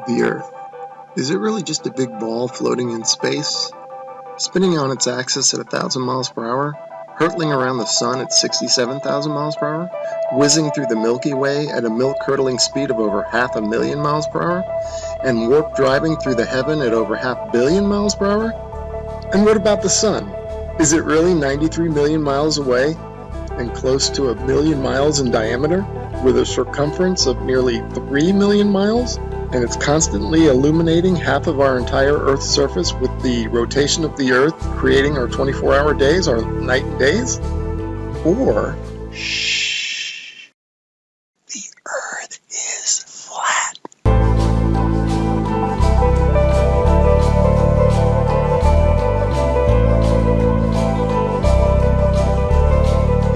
The Earth. Is it really just a big ball floating in space? Spinning on its axis at 1,000 miles per hour? Hurtling around the sun at 67,000 miles per hour? Whizzing through the Milky Way at a milk-curdling speed of over 500,000 miles per hour? And warp driving through the heaven at over 500 million miles per hour? And what about the sun? Is it really 93 million miles away and close to 1 million miles in diameter, with a circumference of nearly 3 million miles? And it's constantly illuminating half of our entire Earth's surface with the rotation of the Earth, creating our 24-hour days, our night and days? Or, shh, the Earth is flat.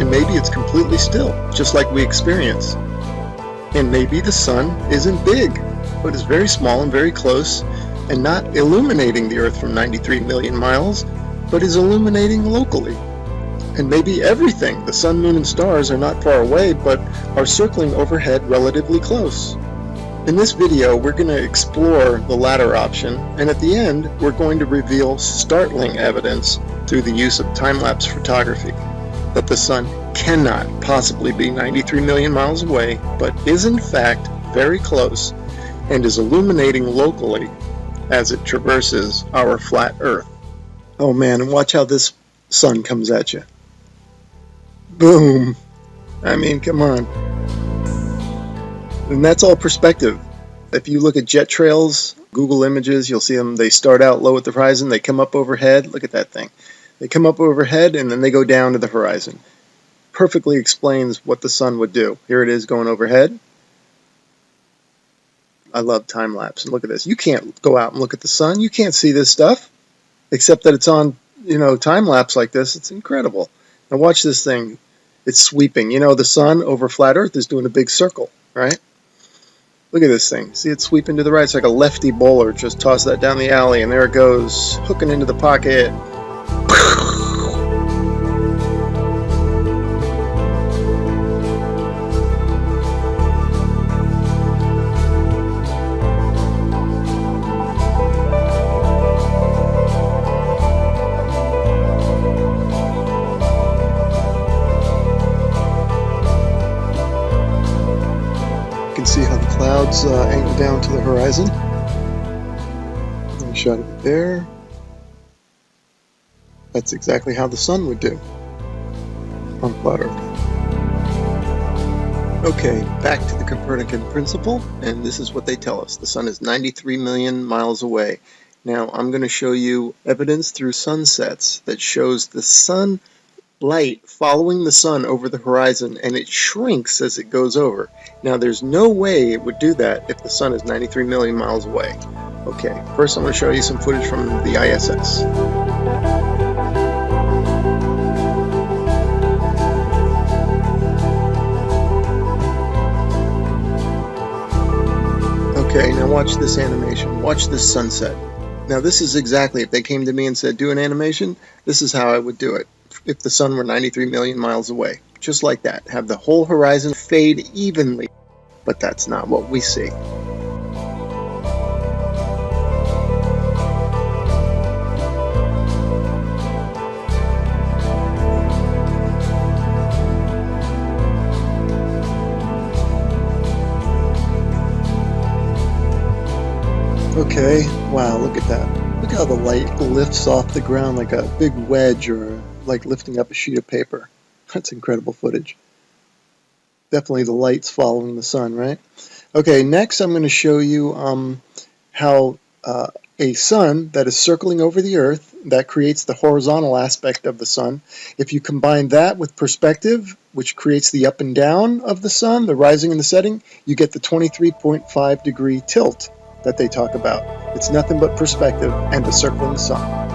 And maybe it's completely still, just like we experience. And maybe the sun isn't big, but is very small and very close, and not illuminating the Earth from 93 million miles, but is illuminating locally. And maybe everything, the sun, moon, and stars, are not far away, but are circling overhead relatively close. In this video, we're going to explore the latter option, and at the end, we're going to reveal startling evidence through the use of time-lapse photography that the sun cannot possibly be 93 million miles away, but is in fact very close, and is illuminating locally as it traverses our flat Earth. Oh man, and watch how this sun comes at you. Boom! I mean, come on. And that's all perspective. If you look at jet trails, Google Images, you'll see them. They start out low at the horizon, they come up overhead. Look at that thing. They come up overhead and then they go down to the horizon. Perfectly explains what the sun would do. Here it is going overhead. I love time lapse. And look at this. You can't go out and look at the sun. You can't see this stuff, except that it's on, time lapse like this. It's incredible. Now watch this thing. It's sweeping. The sun over flat Earth is doing a big circle, right? Look at this thing. See it sweeping to the right. It's like a lefty bowler. Just toss that down the alley, and there it goes, hooking into the pocket. See how the clouds angle down to the horizon. And shot it there. That's exactly how the sun would do on flat Earth. Okay, back to the Copernican principle, and this is what they tell us. The sun is 93 million miles away. Now, I'm going to show you evidence through sunsets that shows the sun light following the sun over the horizon, and it shrinks as it goes over. Now there's no way it would do that if the sun is 93 million miles away. Okay, first I'm going to show you some footage from the ISS. Okay, now watch this animation. Watch this sunset. Now this is exactly, if they came to me and said do an animation, this is how I would do it. If the sun were 93 million miles away. Just like that. Have the whole horizon fade evenly. But that's not what we see. Okay, wow, look at that. Look how the light lifts off the ground like a big wedge, or like lifting up a sheet of paper. That's incredible footage. Definitely the light's following the sun, right? Okay, next I'm going to show you how a sun that is circling over the Earth, that creates the horizontal aspect of the sun. If you combine that with perspective, which creates the up and down of the sun, the rising and the setting, you get the 23.5 degree tilt that they talk about. It's nothing but perspective and the circling the sun.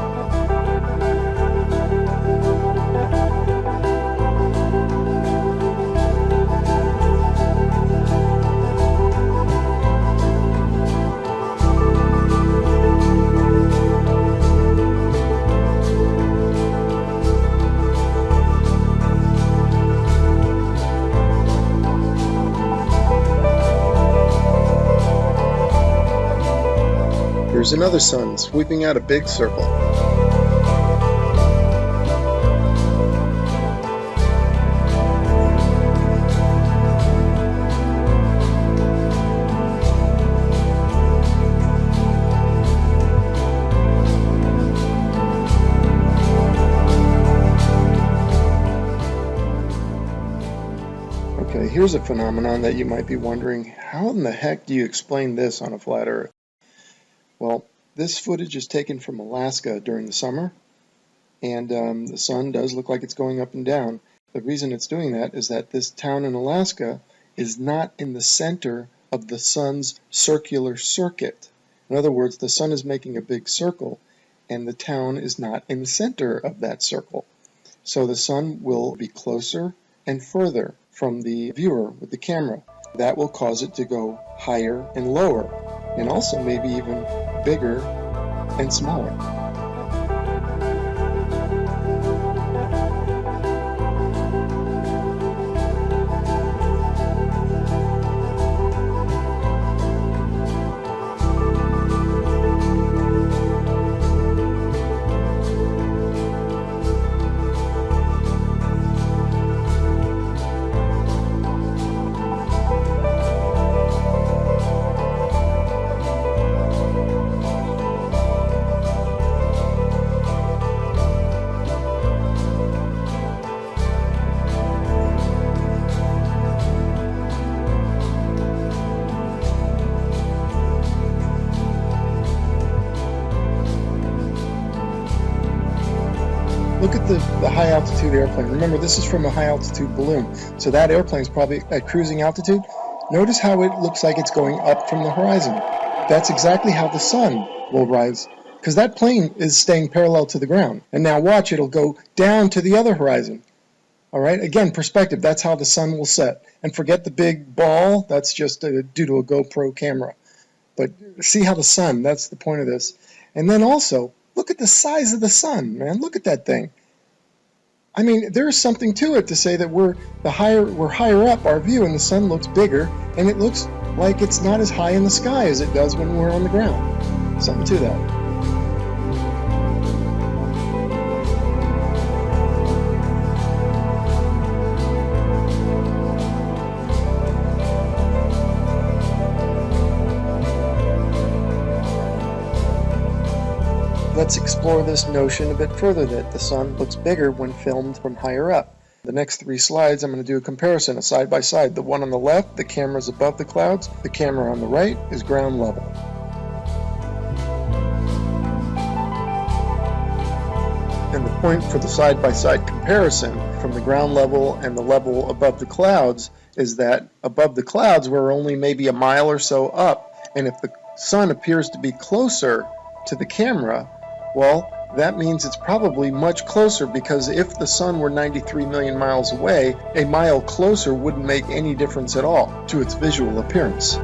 Here's another sun sweeping out a big circle. Okay, here's a phenomenon that you might be wondering, how in the heck do you explain this on a flat Earth? Well, this footage is taken from Alaska during the summer, and the sun does look like it's going up and down. The reason it's doing that is that this town in Alaska is not in the center of the sun's circular circuit. In other words, the sun is making a big circle, and the town is not in the center of that circle. So the sun will be closer and further from the viewer with the camera. That will cause it to go higher and lower, and also maybe even bigger and smaller. Look at the high altitude airplane. Remember, this is from a high altitude balloon, so that airplane is probably at cruising altitude. Notice how it looks like it's going up from the horizon. That's exactly how the sun will rise, because that plane is staying parallel to the ground. And now watch, it'll go down to the other horizon. All right, again, perspective, that's how the sun will set. And forget the big ball, that's just due to a GoPro camera. But see how the sun, that's the point of this. And then also, look at the size of the sun, man. Look at that thing. I mean, there's something to it to say that we're higher up our view and the sun looks bigger, and it looks like it's not as high in the sky as it does when we're on the ground. Something to that. Let's explore this notion a bit further, that the sun looks bigger when filmed from higher up. The next 3 slides I'm going to do a comparison, a side by side. The one on the left, the camera is above the clouds. The camera on the right is ground level. And the point for the side by side comparison from the ground level and the level above the clouds is that above the clouds we're only maybe a mile or so up, and if the sun appears to be closer to the camera, well, that means it's probably much closer, because if the sun were 93 million miles away, a mile closer wouldn't make any difference at all to its visual appearance.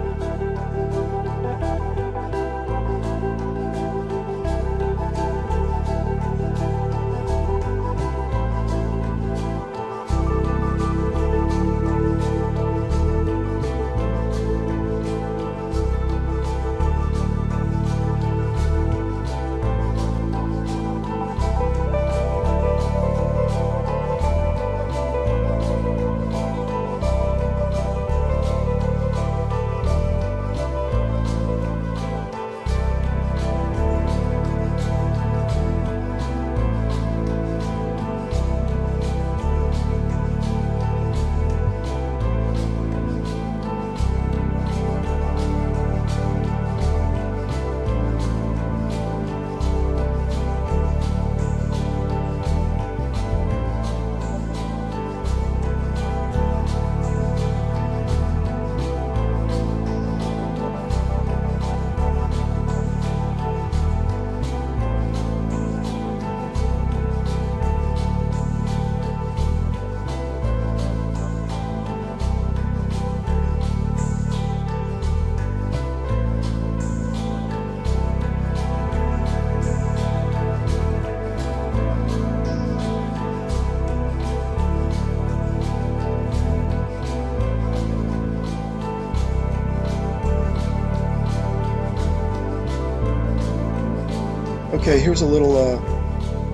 Okay, here's a little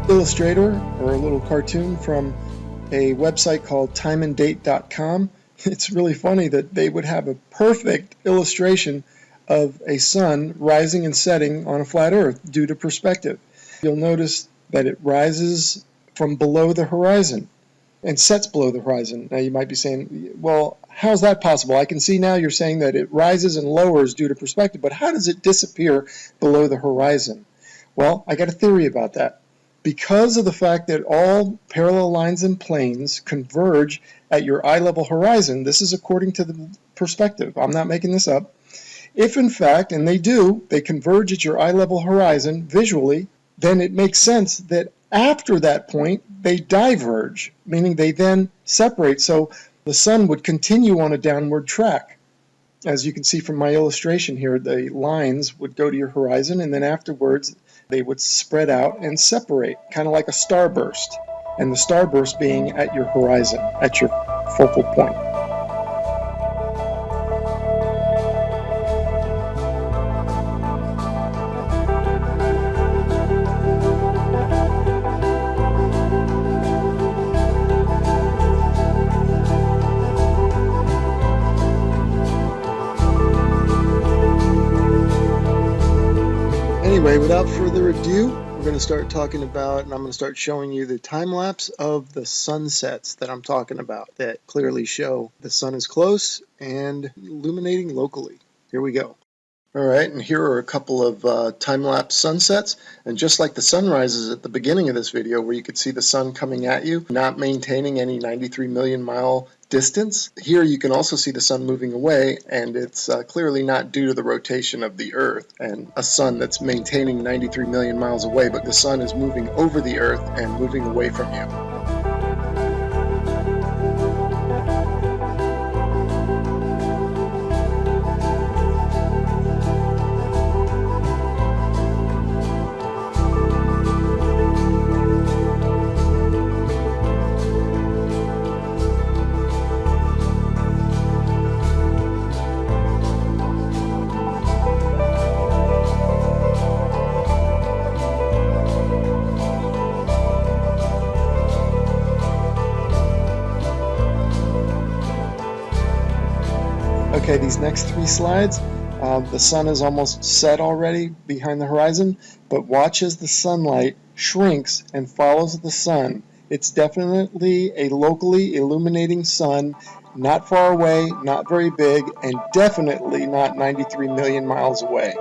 illustrator or a little cartoon from a website called timeanddate.com. It's really funny that they would have a perfect illustration of a sun rising and setting on a flat earth due to perspective. You'll notice that it rises from below the horizon and sets below the horizon. Now you might be saying, well, how's that possible? I can see now you're saying that it rises and lowers due to perspective, but how does it disappear below the horizon? Well, I got a theory about that. Because of the fact that all parallel lines and planes converge at your eye level horizon, this is according to the perspective, I'm not making this up. If in fact, and they do, they converge at your eye level horizon visually, then it makes sense that after that point they diverge, meaning they then separate, so the sun would continue on a downward track. As you can see from my illustration here, the lines would go to your horizon and then afterwards they would spread out and separate, kind of like a starburst, and the starburst being at your horizon, at your focal point. Anyway, without further ado, we're going to start talking about, and I'm going to start showing you the time lapse of the sunsets that I'm talking about that clearly show the sun is close and illuminating locally. Here we go. All right, and here are a couple of time-lapse sunsets, and just like the sunrises at the beginning of this video where you could see the sun coming at you, not maintaining any 93 million mile distance, here you can also see the sun moving away, and it's clearly not due to the rotation of the Earth and a sun that's maintaining 93 million miles away, but the sun is moving over the Earth and moving away from you. Okay, these next three slides, the sun is almost set already behind the horizon, but watch as the sunlight shrinks and follows the sun. It's definitely a locally illuminating sun, not far away, not very big, and definitely not 93 million miles away.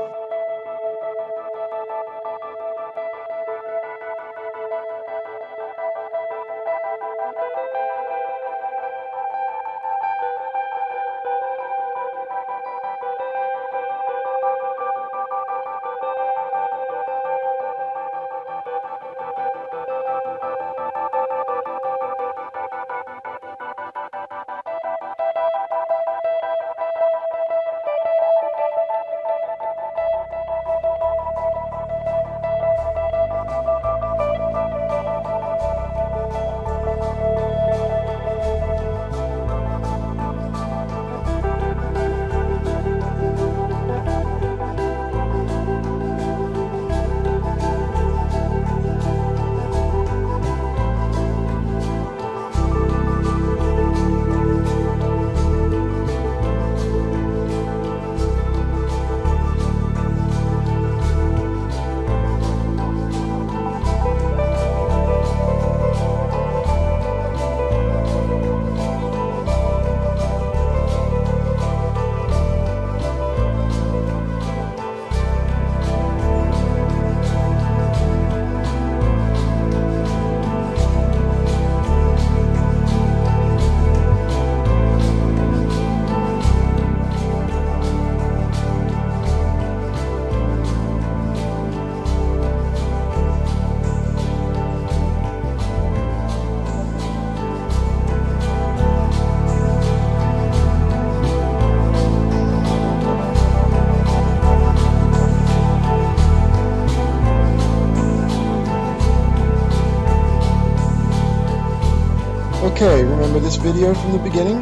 Okay, remember this video from the beginning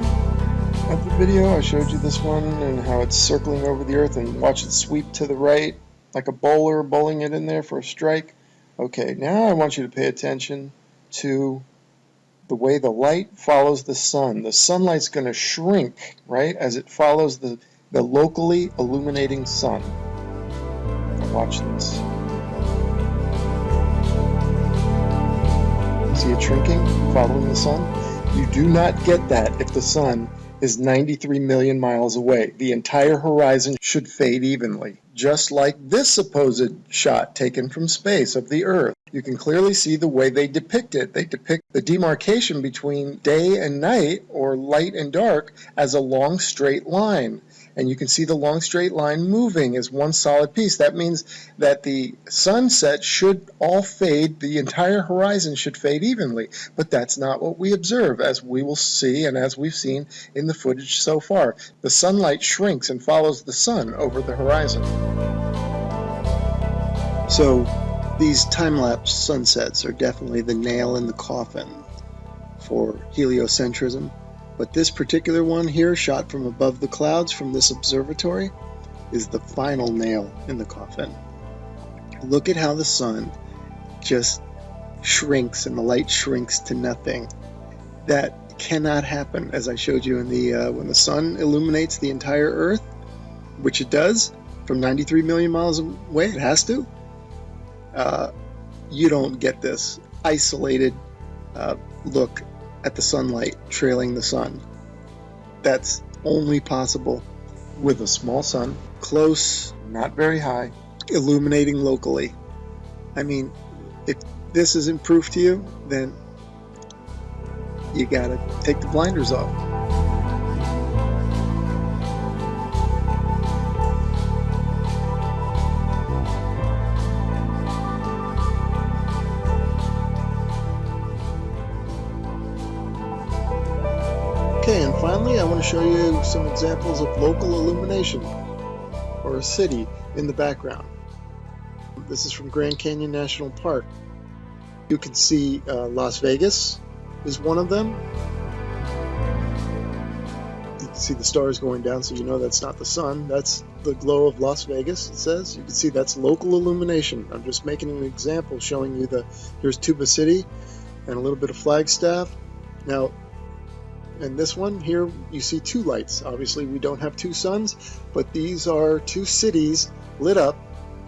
of the video? I showed you this one and how it's circling over the Earth, and watch it sweep to the right like a bowler bowling it in there for a strike. Okay, now I want you to pay attention to the way the light follows the sun. The sunlight's going to shrink, right, as it follows the locally illuminating sun. Watch this. See it shrinking, following the sun? You do not get that if the sun is 93 million miles away. The entire horizon should fade evenly, just like this supposed shot taken from space of the Earth. You can clearly see the way they depict it. They depict the demarcation between day and night, or light and dark, as a long straight line. And you can see the long straight line moving as one solid piece. That means that the sunset should all fade, the entire horizon should fade evenly. But that's not what we observe, as we will see and as we've seen in the footage so far. The sunlight shrinks and follows the sun over the horizon. So these time-lapse sunsets are definitely the nail in the coffin for heliocentrism. But this particular one here, shot from above the clouds from this observatory, is the final nail in the coffin. Look at how the sun just shrinks and the light shrinks to nothing. That cannot happen, as I showed you in the when the sun illuminates the entire Earth, which it does from 93 million miles away. It has to. You don't get this isolated look at the sunlight trailing the sun. That's only possible with a small sun, close, not very high, illuminating locally. I mean, if this isn't proof to you, then you gotta take the blinders off. Okay, and finally I want to show you some examples of local illumination, or a city in the background. This is from Grand Canyon National Park. You can see Las Vegas is one of them. You can see the stars going down, so you know that's not the sun. That's the glow of Las Vegas, it says. You can see that's local illumination. I'm just making an example showing you here's Tuba City and a little bit of Flagstaff. Now, in this one here, you see two lights. Obviously, we don't have two suns, but these are two cities lit up,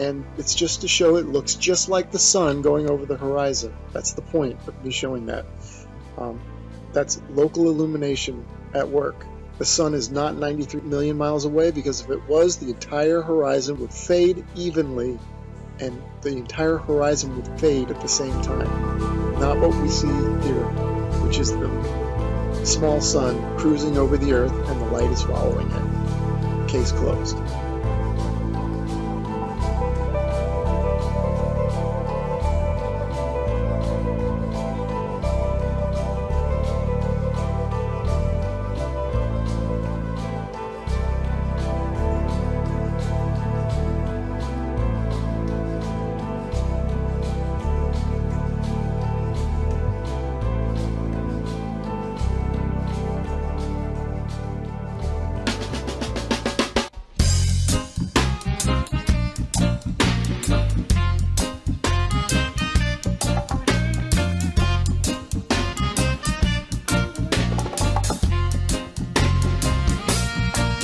and it's just to show it looks just like the sun going over the horizon. That's the point of me showing that. That's local illumination at work. The sun is not 93 million miles away, because if it was, the entire horizon would fade evenly, and the entire horizon would fade at the same time. Not what we see here, which is the small sun cruising over the Earth, and the light is following it. Case closed.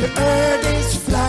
The earth is flat.